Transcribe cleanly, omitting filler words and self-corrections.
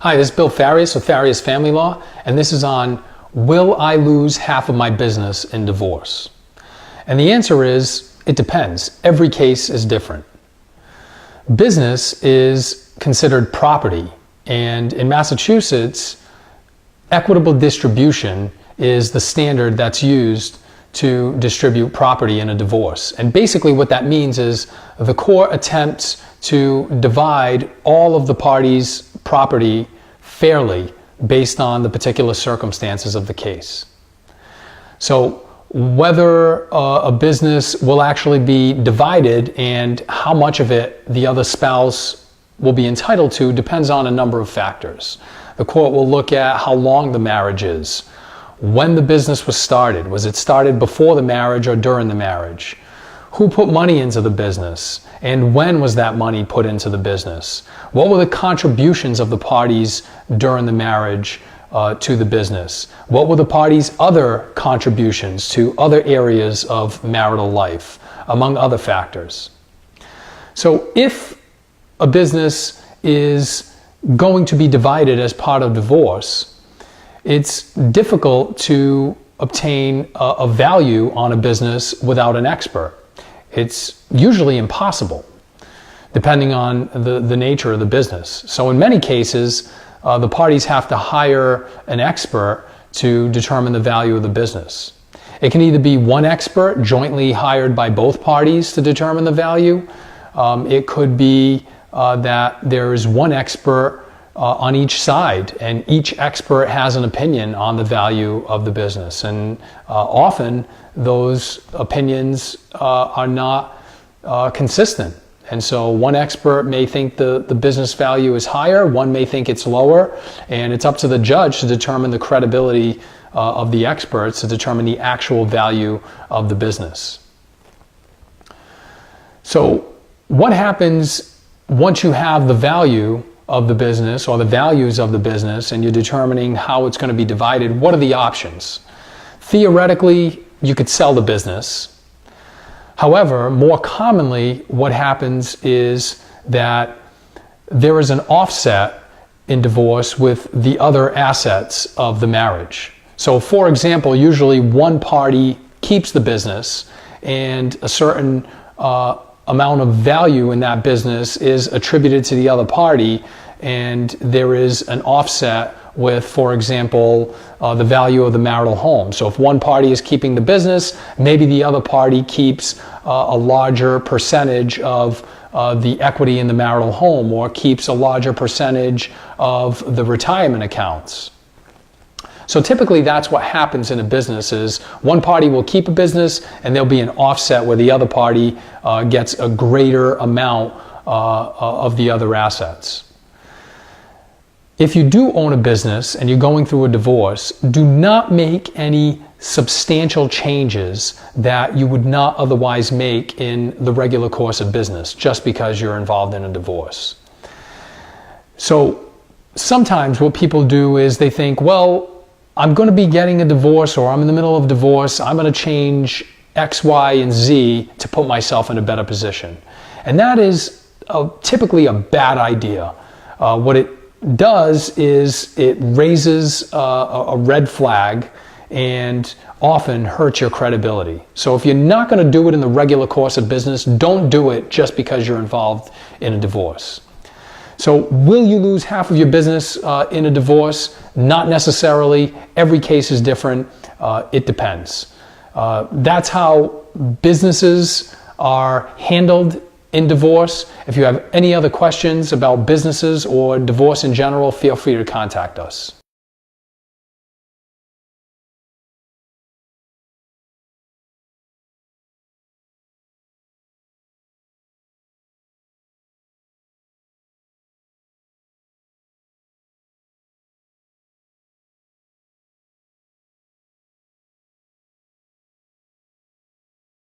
Hi, this is Bill Farias with Farias Family Law, and this is on will I lose half of my business in divorce? And the answer is, it depends. Every case is different. Business is considered property, and in Massachusetts, equitable distribution is the standard that's used to distribute property in a divorce. And basically what that means is the court attempts to divide all of the parties' property fairly based on the particular circumstances of the case. So whether a business will actually be divided and how much of it the other spouse will be entitled to depends on a number of factors. The court will look at how long the marriage is, when the business was started. Was it started before the marriage or during the marriage? Who put money into the business? And when was that money put into the business? What were the contributions of the parties during the marriage to the business? What were the parties' other contributions to other areas of marital life, among other factors? So if a business is going to be divided as part of divorce, it's difficult to obtain a value on a business without an expert. It's usually impossible, depending on the nature of the business. So in many cases, the parties have to hire an expert to determine the value of the business. It can either be one expert jointly hired by both parties to determine the value. It could be that there is one expert on each side, and each expert has an opinion on the value of the business. And often those opinions are not consistent. And so one expert may think the business value is higher, one may think it's lower, and it's up to the judge to determine the credibility of the experts to determine the actual value of the business. So what happens once you have the value of the business or the values of the business and you're determining how it's going to be divided? What are the options? Theoretically, you could sell the business. However, more commonly, what happens is that there is an offset in divorce with the other assets of the marriage. So for example, usually one party keeps the business and a certain amount of value in that business is attributed to the other party, and there is an offset with, for example, the value of the marital home. So if one party is keeping the business, maybe the other party keeps a larger percentage of the equity in the marital home, or keeps a larger percentage of the retirement accounts. So typically that's what happens in a business is one party will keep a business and there'll be an offset where the other party gets a greater amount of the other assets. If you do own a business and you're going through a divorce, do not make any substantial changes that you would not otherwise make in the regular course of business just because you're involved in a divorce. So sometimes what people do is they think, well, I'm going to be getting a divorce, or I'm in the middle of divorce, I'm going to change X, Y, and Z to put myself in a better position. And that is typically a bad idea. What it does is it raises a red flag and often hurts your credibility. So if you're not going to do it in the regular course of business, don't do it just because you're involved in a divorce. So will you lose half of your business in a divorce? Not necessarily. Every case is different. It depends. That's how businesses are handled in divorce. If you have any other questions about businesses or divorce in general, feel free to contact us.